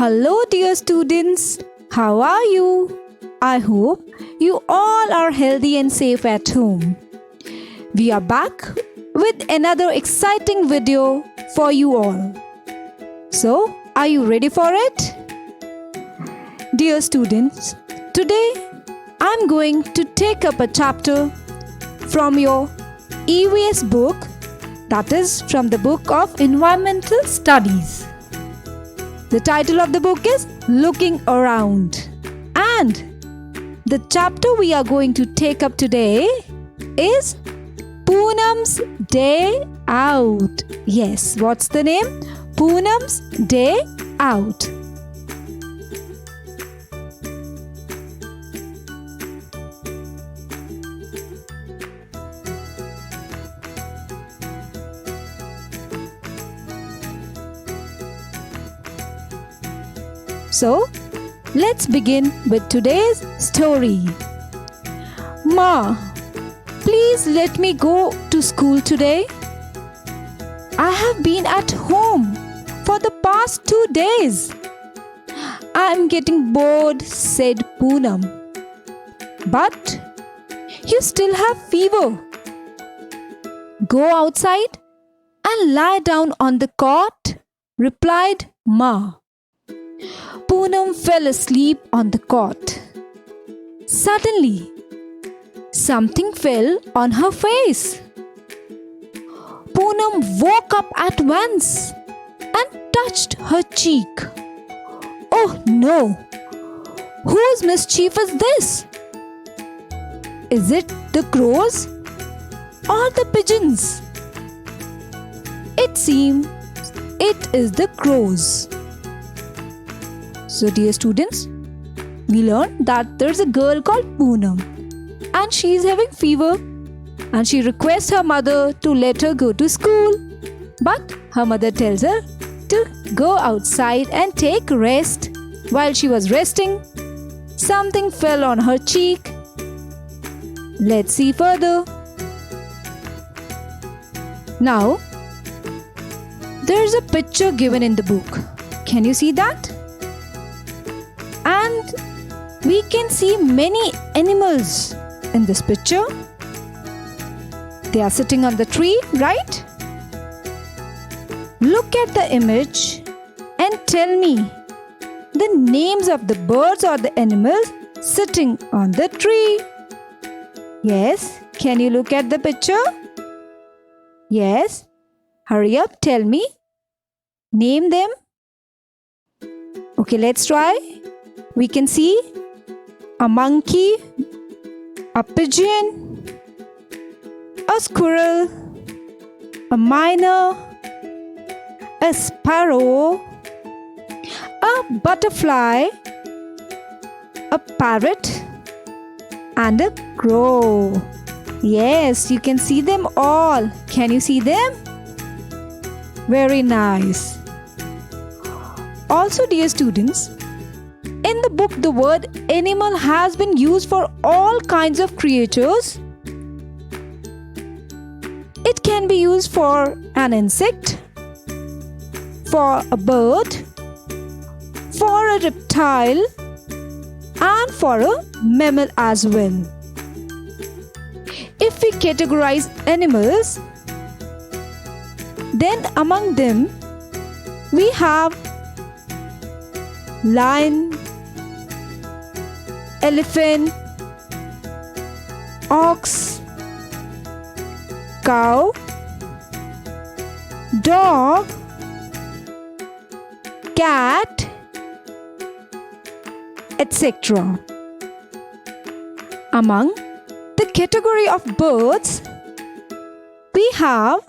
Hello, dear students. How are you? I hope you all are healthy and safe at home. We are back with another exciting video for you all. So, are you ready for it? Dear students, today I'm going to take up a chapter from your EVS book, that is from the book of Environmental Studies. The title of the book is Looking Around, and the chapter we are going to take up today is Poonam's Day Out. Yes, what's the name? Poonam's Day Out. So, let's begin with today's story. Ma, please let me go to school today. I have been at home for the past 2 days. I am getting bored, said Poonam. But you still have fever. Go outside and lie down on the cot, replied Ma. Poonam fell asleep on the cot. Suddenly, something fell on her face. Poonam woke up at once and touched her cheek. Oh no! Whose mischief is this? Is it the crows or the pigeons? It seems it is the crows. So, dear students, we learned that there's a girl called Poonam and she is having fever and she requests her mother to let her go to school. But her mother tells her to go outside and take rest. While she was resting, something fell on her cheek. Let's see further. Now, there's a picture given in the book. Can you see that? And we can see many animals in this picture. They are sitting on the tree, right? Look at the image and tell me the names of the birds or the animals sitting on the tree. Yes, can you look at the picture? Yes, hurry up, tell me. Name them. Okay, let's try. We can see a monkey, a pigeon, a squirrel, a myna, a sparrow, a butterfly, a parrot, and a crow. Yes, you can see them all. Can you see them? Very nice. Also, dear students, in the book, the word animal has been used for all kinds of creatures. It can be used for an insect, for a bird, for a reptile, and for a mammal as well. If we categorize animals, then among them we have lion, elephant, ox, cow, dog, cat, etc. Among the category of birds, we have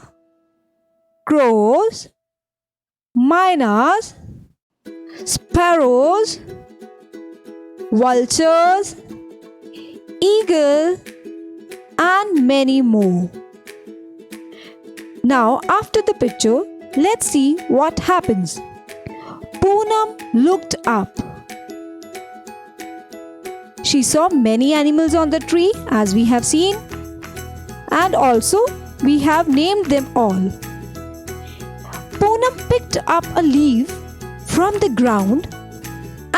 crows, mynas, sparrows, vultures, eagle, and many more. Now, after the picture, let's see what happens. Poonam looked up. She saw many animals on the tree, as we have seen, and also we have named them all. Poonam picked up a leaf from the ground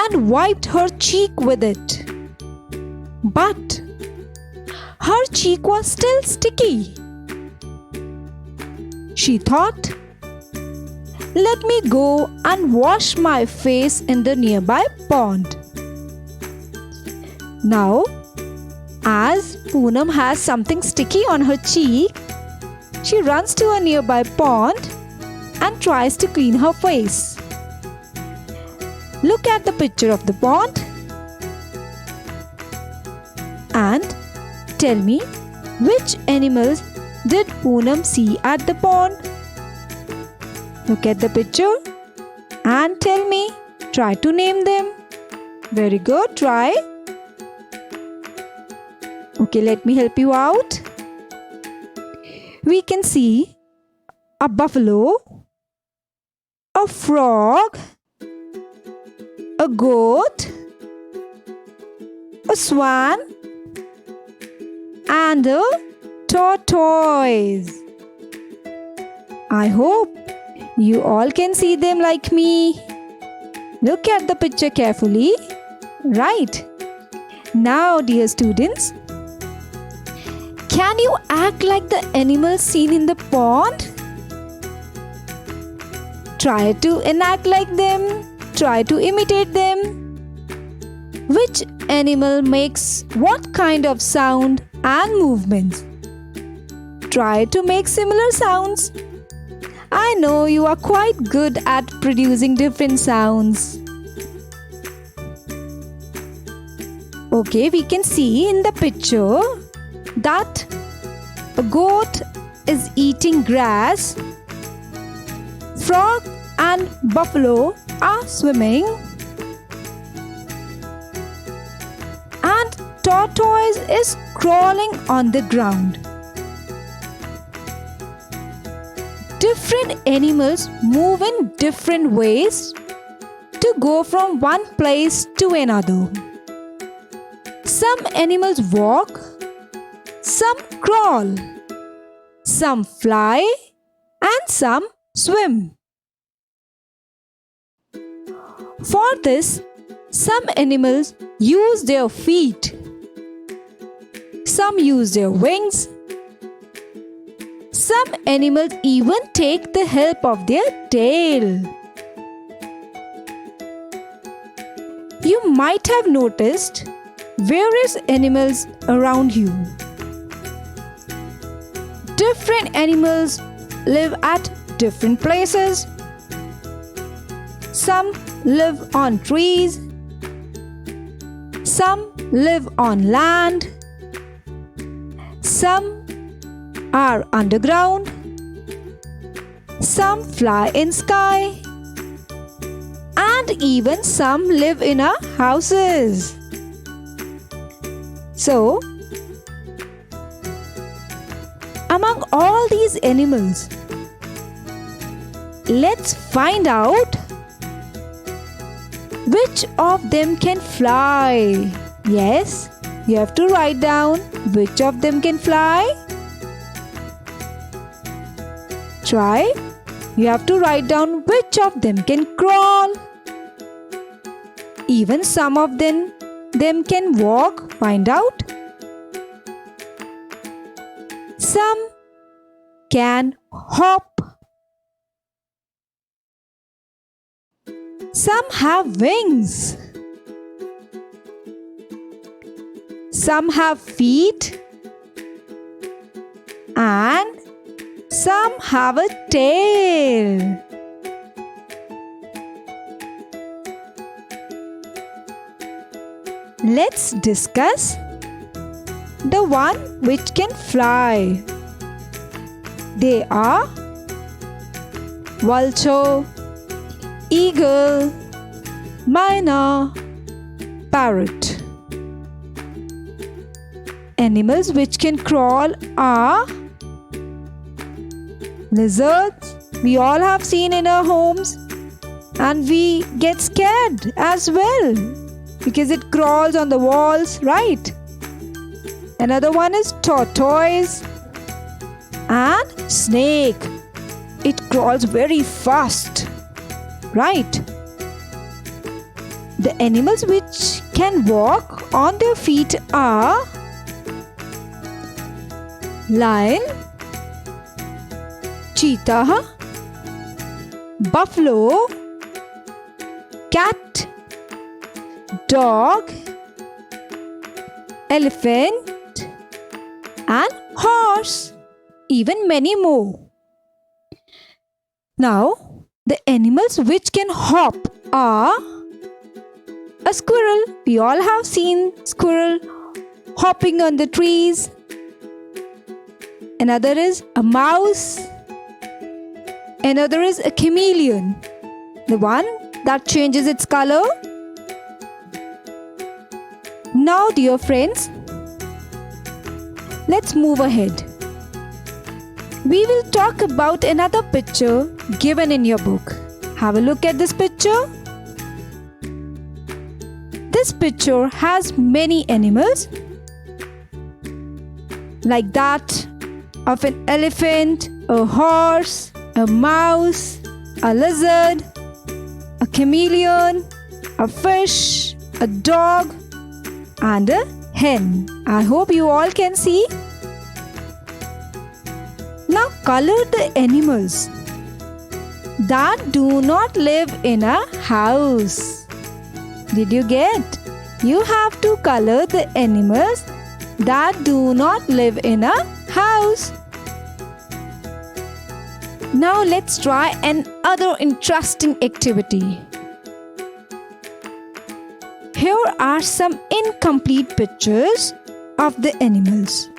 and wiped her cheek with it. But her cheek was still sticky. She thought, "Let me go and wash my face in the nearby pond." Now, as Poonam has something sticky on her cheek, she runs to a nearby pond and tries to clean her face. Look at the picture of the pond and tell me, which animals did Poonam see at the pond? Look at the picture and tell me. Try to name them. Very good, try. Okay, let me help you out. We can see a buffalo, a frog, a goat, a swan, and a tortoise. I hope you all can see them like me. Look at the picture carefully. Right. Now, dear students, can you act like the animals seen in the pond? Try to enact like them. Try to imitate them. Which animal makes what kind of sound and movements? Try to make similar sounds. I know you are quite good at producing different sounds. Okay, we can see in the picture that a goat is eating grass, frog and buffalo are swimming, and tortoise is crawling on the ground. Different animals move in different ways to go from one place to another. Some animals walk, some crawl, some fly, and some swim. For this, some animals use their feet, some use their wings, some animals even take the help of their tail. You might have noticed various animals around you. Different animals live at different places. Some live on trees. Some live on land. Some are underground. Some fly in sky. And even some live in our houses. So, among all these animals, let's find out which of them can fly. Yes, you have to write down which of them can fly. Try. You have to write down which of them can crawl. Even some of them can walk. Find out. Some can hop. Some have wings. Some have feet. And some have a tail. Let's discuss the one which can fly. They are vulture, eagle, myna, parrot. Animals which can crawl are lizards. We all have seen in our homes, and we get scared as well because it crawls on the walls, right? Another one is tortoise and snake. It crawls very fast, right? The animals which can walk on their feet are lion, cheetah, buffalo, cat, dog, elephant, and horse, even many more. Now, the animals which can hop are a squirrel. We all have seen squirrel hopping on the trees. Another is a mouse. Another is a chameleon, the one that changes its color. Now, dear friends, let's move ahead. We will talk about another picture given in your book. Have a look at this picture. This picture has many animals, like that of an elephant, a horse, a mouse, a lizard, a chameleon, a fish, a dog, and a hen. I hope you all can see. Now color the animals that do not live in a house. Did you get? You have to color the animals that do not live in a house. Now let's try another interesting activity. Here are some incomplete pictures of the animals.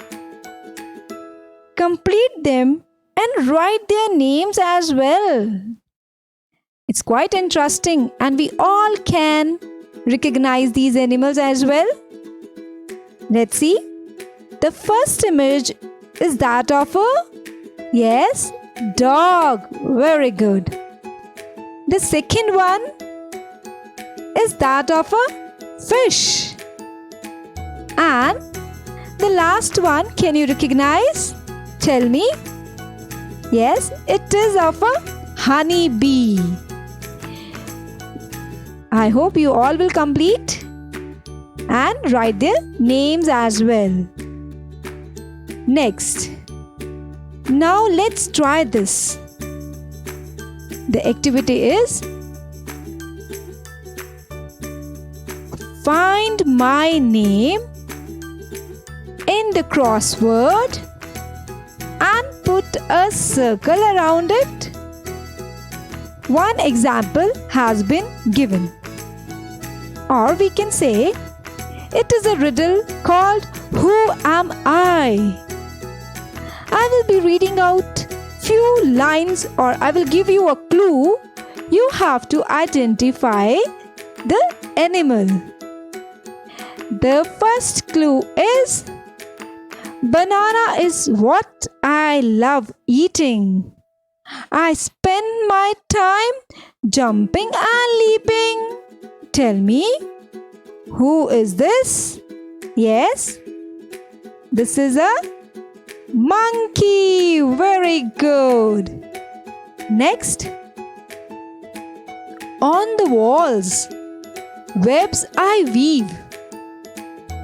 Complete them and write their names as well. It's quite interesting and we all can recognize these animals as well. Let's see. The first image is that of a dog. Very good. The second one is that of a fish. And the last one, can you recognize? Tell me. Yes, it is of a honey bee. I hope you all will complete and write their names as well. Next. Now let's try this. The activity is find my name in the crossword and put a circle around it. One example has been given. Or we can say it is a riddle called Who Am I? I will be reading out few lines or I will give you a clue. You have to identify the animal. The first clue is banana is what I love eating. I spend my time jumping and leaping. Tell me, who is this? Yes, this is a monkey. Very good. Next, on the walls, webs I weave,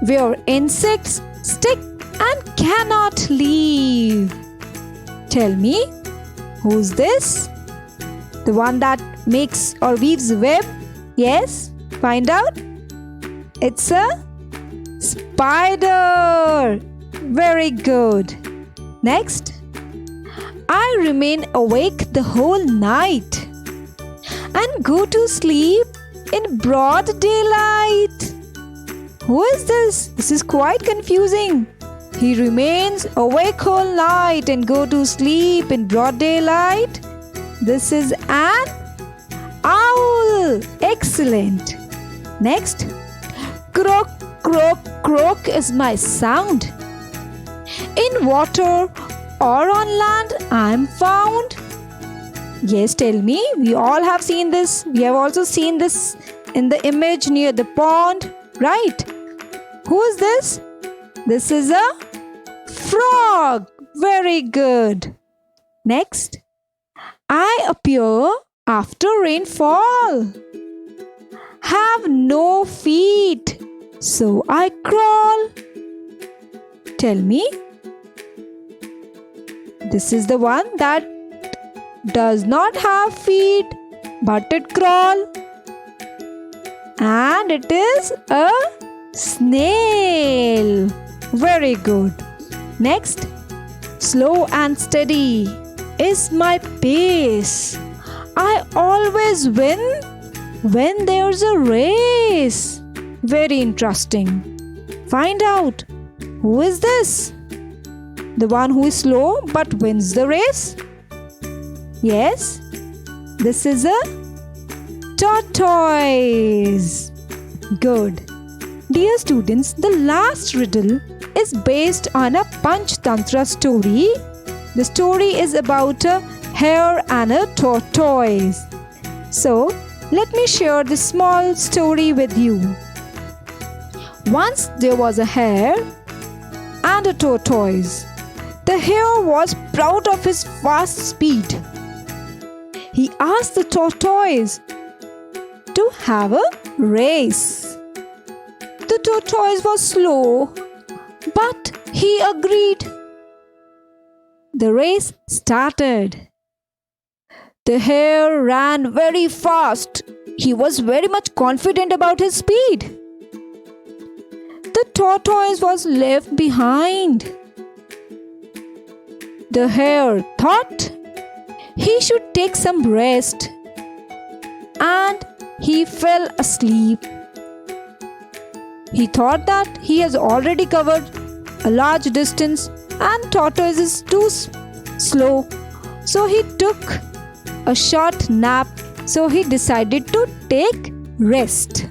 where insects stick and cannot leave. Tell me, who's this? The one that makes or weaves web? Yes, find out. It's a spider. Very good. Next, I remain awake the whole night and go to sleep in broad daylight. Who is this? This is quite confusing. He remains awake whole night and go to sleep in broad daylight. This is an owl. Excellent. Next, croak, croak, croak is my sound. In water or on land I am found. Yes, tell me. We all have seen this. We have also seen this in the image near the pond, right? Who is this? This is a frog. Very good. Next, I appear after rainfall. have no feet, so I crawl. Tell me. This is the one that does not have feet, but it crawl. And it is a snail. Very good. Next, slow and steady is my pace. I always win when there's a race. Very interesting. Find out, who is this? The one who is slow but wins the race? Yes, this is a tortoise. Good. Dear students, the last riddle is based on a Panchtantra story. The story is about a hare and a tortoise. So, let me share this small story with you. Once there was a hare and a tortoise. The hare was proud of his fast speed. He asked the tortoise to have a race. The tortoise was slow, but he agreed. The race started. The hare ran very fast. He was very much confident about his speed. The tortoise was left behind. The hare thought he should take some rest, and he fell asleep. He thought that he has already covered a large distance and tortoise is too slow. So he took a short nap. So he decided to take rest.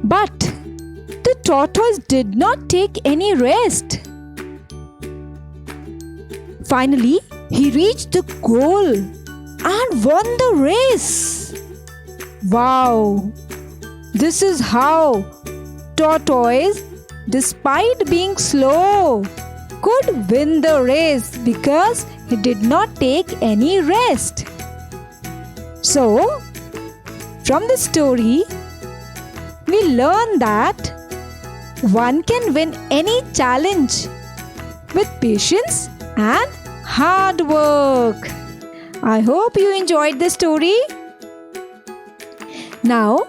But the tortoise did not take any rest. Finally, he reached the goal and won the race. Wow! This is how tortoise, despite being slow, could win the race because he did not take any rest. So, from the story, we learn that one can win any challenge with patience and hard work. I hope you enjoyed the story. Now,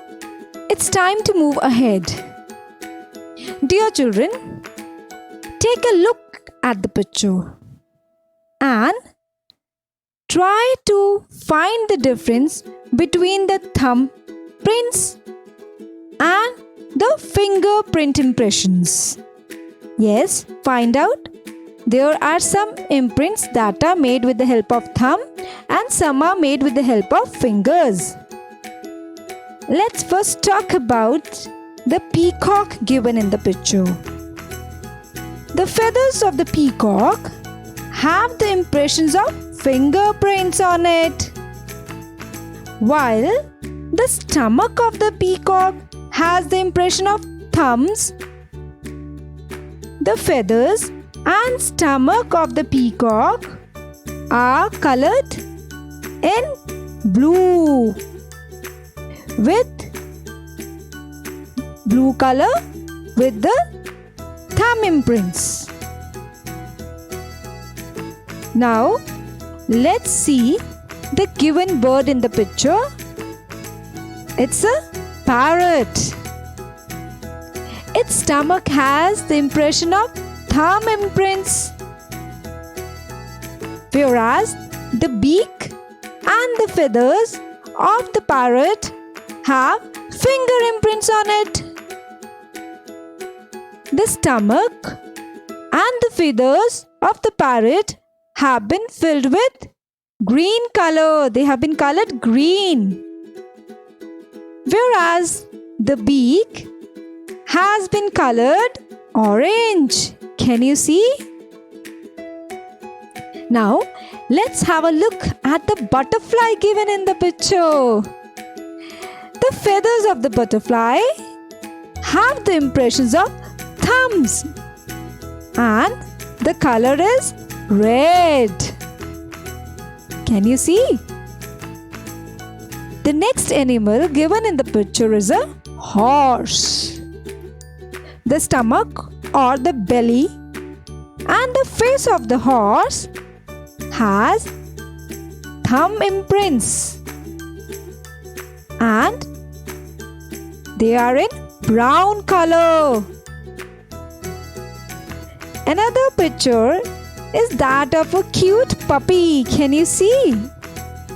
it's time to move ahead. Dear children, take a look at the picture and try to find the difference between the thumb prints and the fingerprint impressions. Yes, find out. There are some imprints that are made with the help of thumb and some are made with the help of fingers. Let's first talk about the peacock given in the picture. The feathers of the peacock have the impressions of fingerprints on it, while the stomach of the peacock has the impression of thumbs. The feathers and stomach of the peacock are colored in blue with blue color with the thumb imprints. Now let's see the given bird in the picture. It's a parrot. Its stomach has the impression of thumb imprints, whereas the beak and the feathers of the parrot have finger imprints on it. The stomach and the feathers of the parrot have been filled with green color. They have been colored green, whereas the beak has been colored orange. Can you see? Now, let's have a look at the butterfly given in the picture. The feathers of the butterfly have the impressions of thumbs and the color is red. Can you see? The next animal given in the picture is a horse. The stomach or the belly and the face of the horse has thumb imprints and they are in brown color. Another picture is that of a cute puppy. Can you see?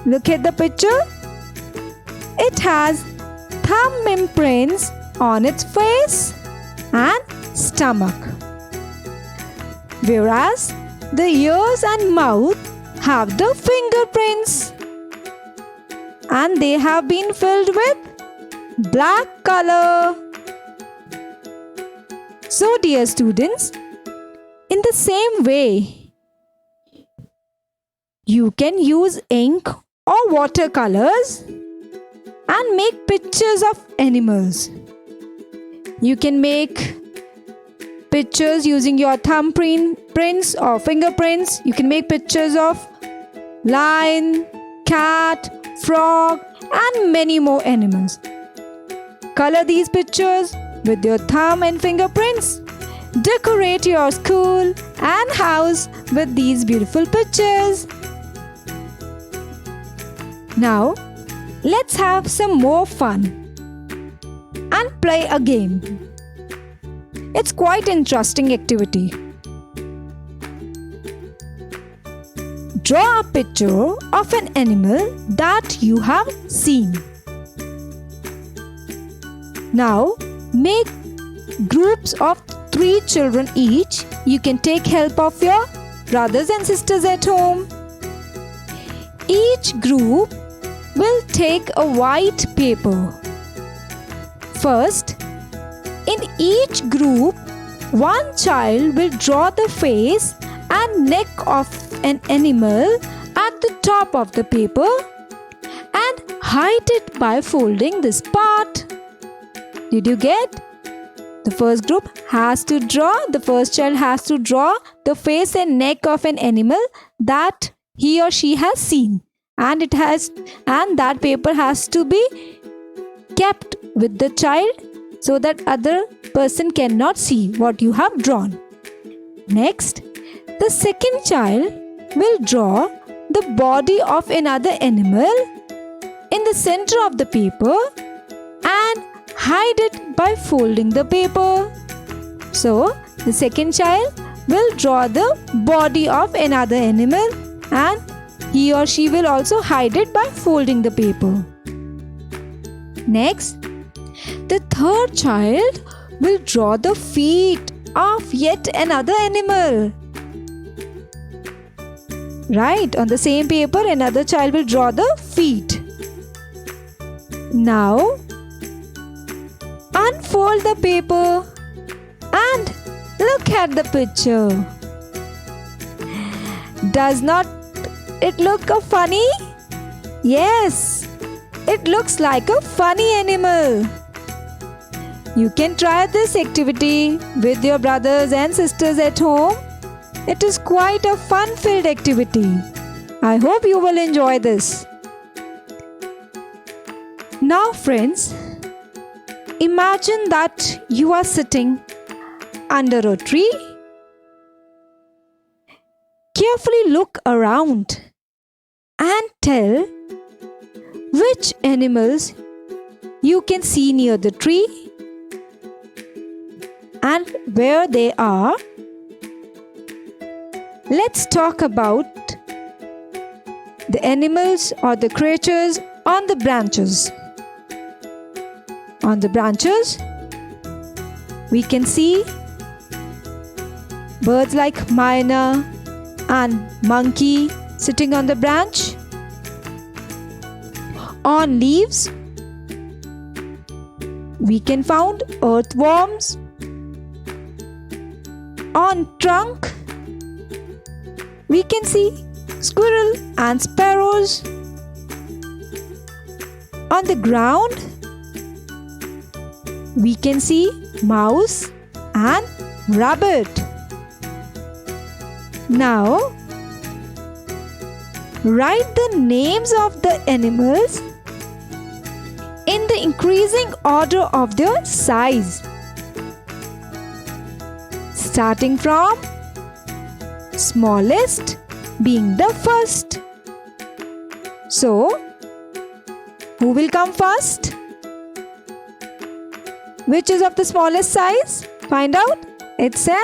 Look at the picture. It has thumb imprints on its face and stomach, whereas the ears and mouth have the fingerprints and they have been filled with black color. So dear students, in the same way, you can use ink or watercolors and make pictures of animals. You can make pictures using your thumbprints or fingerprints. You can make pictures of lion, cat, frog and many more animals. Color these pictures with your thumb and fingerprints. Decorate your school and house with these beautiful pictures. Now, let's have some more fun and play a game. It's quite interesting activity. Draw a picture of an animal that you have seen. Now, make groups of 3 children each. You can take help of your brothers and sisters at home. Each group will take a white paper. First, in each group, one child will draw the face and neck of an animal at the top of the paper and hide it by folding this part. Did you get? The first child has to draw the face and neck of an animal that he or she has seen, and that paper has to be kept with the child so that other person cannot see what you have drawn. Next, the second child will draw the body of another animal in the center of the paper and hide it by folding the paper. So, the second child will draw the body of another animal and he or she will also hide it by folding the paper. Next, the third child will draw the feet of yet another animal. Right, on the same paper, another child will draw the feet. Now, unfold the paper and look at the picture. Does not it look funny? Yes, it looks like a funny animal. You can try this activity with your brothers and sisters at home. It is quite a fun-filled activity. I hope you will enjoy this. Now friends, imagine that you are sitting under a tree. Carefully look around and tell which animals you can see near the tree and where they are. Let's talk about the animals or the creatures on the branches. On the branches, we can see birds like myna and monkey sitting on the branch. On leaves, we can find earthworms. On trunk, we can see squirrel and sparrows. On the ground, we can see mouse and rabbit. Now, write the names of the animals increasing order of their size, starting from smallest being the first. So, who will come first? Which is of the smallest size? Find out. It's a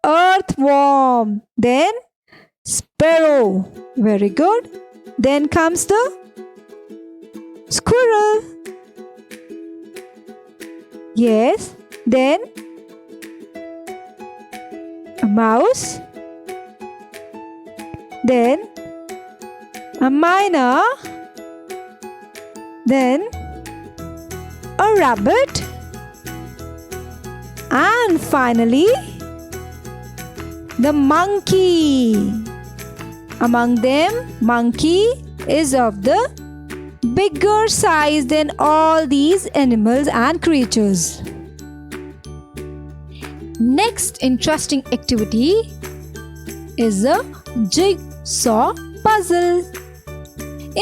earthworm. Then sparrow. Very good. Then comes the squirrel. Yes. Then a mouse. Then a myna. Then a rabbit. And finally, the monkey. Among them, monkey is of the bigger size than all these animals and creatures. Next interesting activity is a jigsaw puzzle.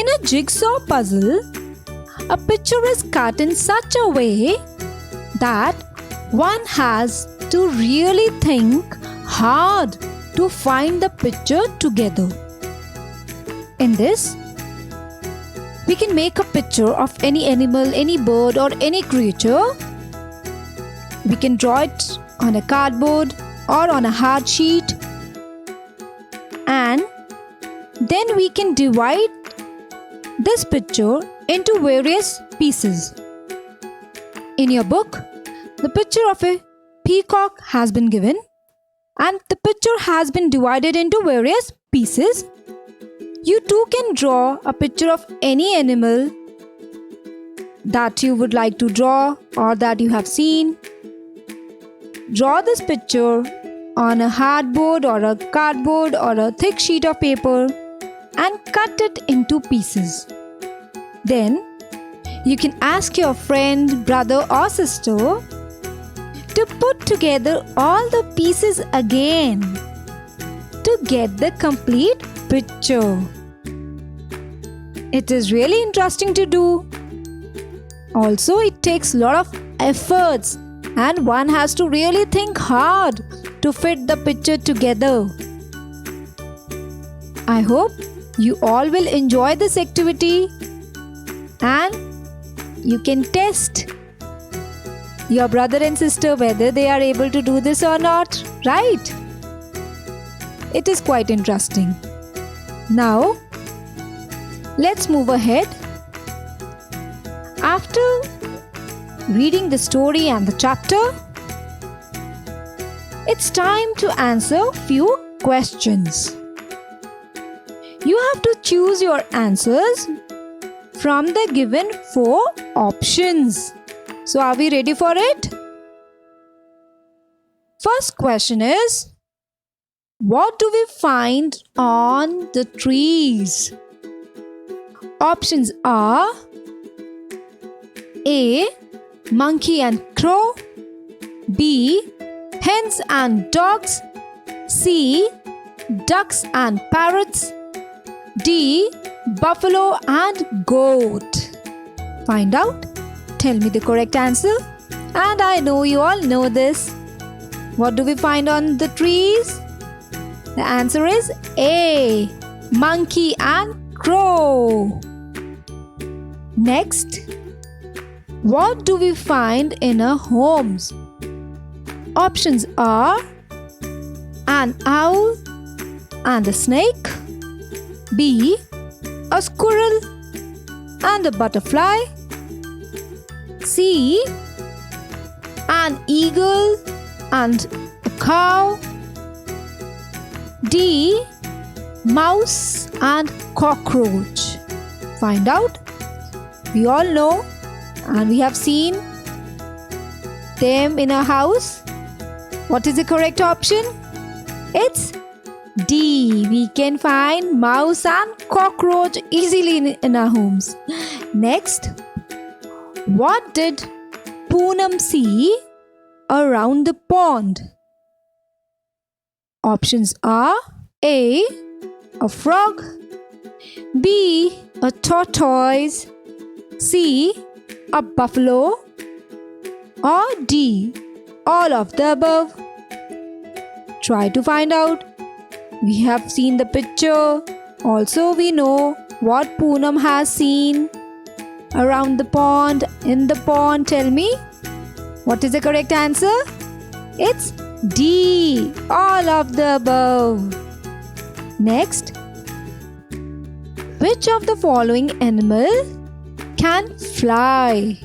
In a jigsaw puzzle, a picture is cut in such a way that one has to really think hard to find the picture together. In this, we can make a picture of any animal, any bird, or any creature. We can draw it on a cardboard or on a hard sheet, and then we can divide this picture into various pieces. In your book, the picture of a peacock has been given, and the picture has been divided into various pieces. You too can draw a picture of any animal that you would like to draw or that you have seen. Draw this picture on a hardboard or a cardboard or a thick sheet of paper and cut it into pieces. Then you can ask your friend, brother or sister to put together all the pieces again to get the complete picture. It is really interesting to do. Also, it takes a lot of efforts and one has to really think hard to fit the picture together. I hope you all will enjoy this activity and you can test your brother and sister whether they are able to do this or not, right? It is quite interesting. Now, let's move ahead. After reading the story and the chapter, it's time to answer few questions. You have to choose your answers from the given 4 options. So, are we ready for it? First question is, what do we find on the trees? Options are A. Monkey and crow, B. Hens and dogs, C. Ducks and parrots, D. Buffalo and goat. Find out. Tell me the correct answer. And I know you all know this. What do we find on the trees? The answer is A. Monkey and crow. Next, what do we find in our homes? Options are an owl and a snake, B. a squirrel and a butterfly, C. an eagle and a cow, D. mouse and cockroach. Find out. We all know and we have seen them in our house. What is the correct option? It's D. We can find mouse and cockroach easily in our homes. Next, what did Poonam see around the pond? Options are A. a frog, B. A tortoise, C. A buffalo, or D. All of the above? Try to find out. We have seen the picture. Also, we know what Poonam has seen around the pond, in the pond. Tell me, what is the correct answer? It's D. All of the above. Next, which of the following animal can fly?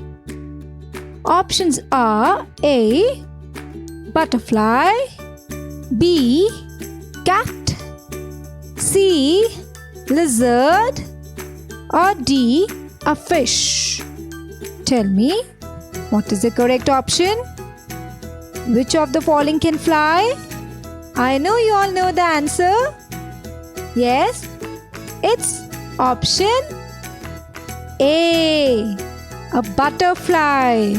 Options are A. Butterfly, B. Cat, C. Lizard, or D. A fish. Tell me, what is the correct option? Which of the following can fly? I know you all know the answer. Yes, it's option A. A butterfly.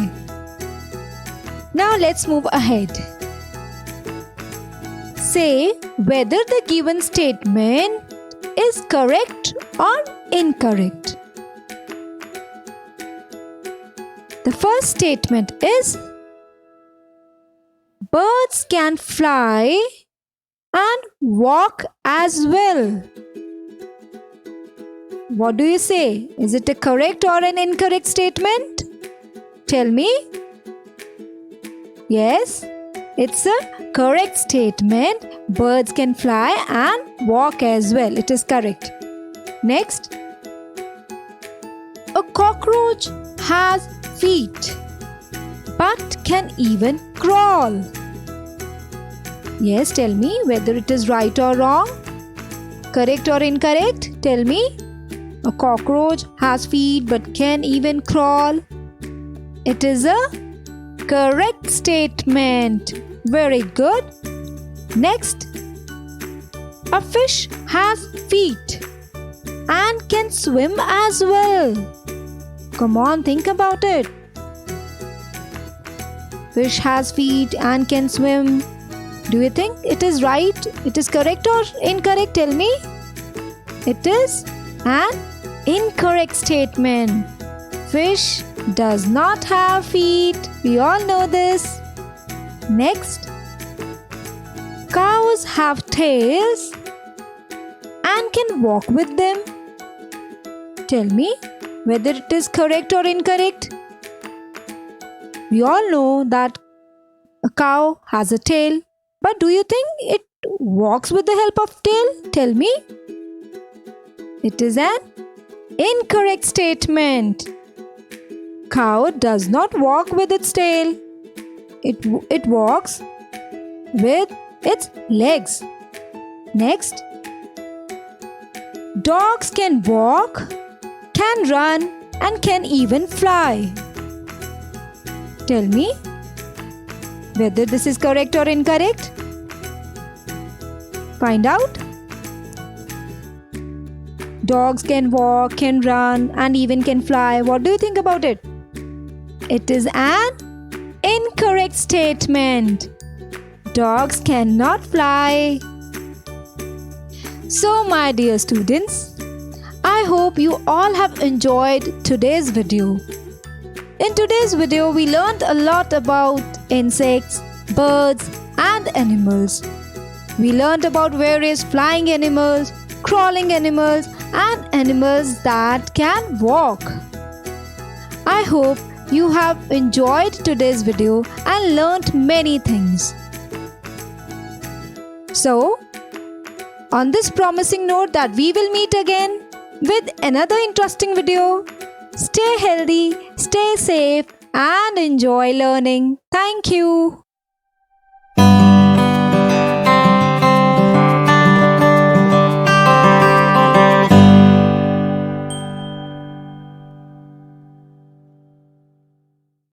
Now let's move ahead. Say whether the given statement is correct or incorrect. The first statement is birds can fly and walk as well. What do you say? Is it a correct or an incorrect statement? Tell me. Yes, it's a correct statement. Birds can fly and walk as well. It is correct. Next, a cockroach has feet but can even crawl. Yes, tell me whether it is right or wrong. Correct or incorrect? Tell me. A cockroach has feet but can even crawl. It is a correct statement. Very good. Next, a fish has feet and can swim as well. Come on, think about it. Fish has feet and can swim. Do you think it is right? It is correct or incorrect? Tell me. It is an incorrect statement. Fish does not have feet. We all know this. Next, cows have tails and can walk with them. Tell me whether it is correct or incorrect. We all know that a cow has a tail, but do you think it walks with the help of tail? Tell me. It is an incorrect statement. Cow does not walk with its tail. It walks with its legs. Next, dogs can walk, can run, and can even fly. Tell me whether this is correct or incorrect. Find out. Dogs can walk, can run, and even can fly. What do you think about it? It is an incorrect statement. Dogs cannot fly. So, my dear students, I hope you all have enjoyed today's video. In today's video, we learned a lot about insects, birds, and animals. We learned about various flying animals, crawling animals, and animals that can walk. I hope you have enjoyed today's video and learnt many things. So, on this promising note that we will meet again with another interesting video. Stay healthy, stay safe, and enjoy learning. Thank you.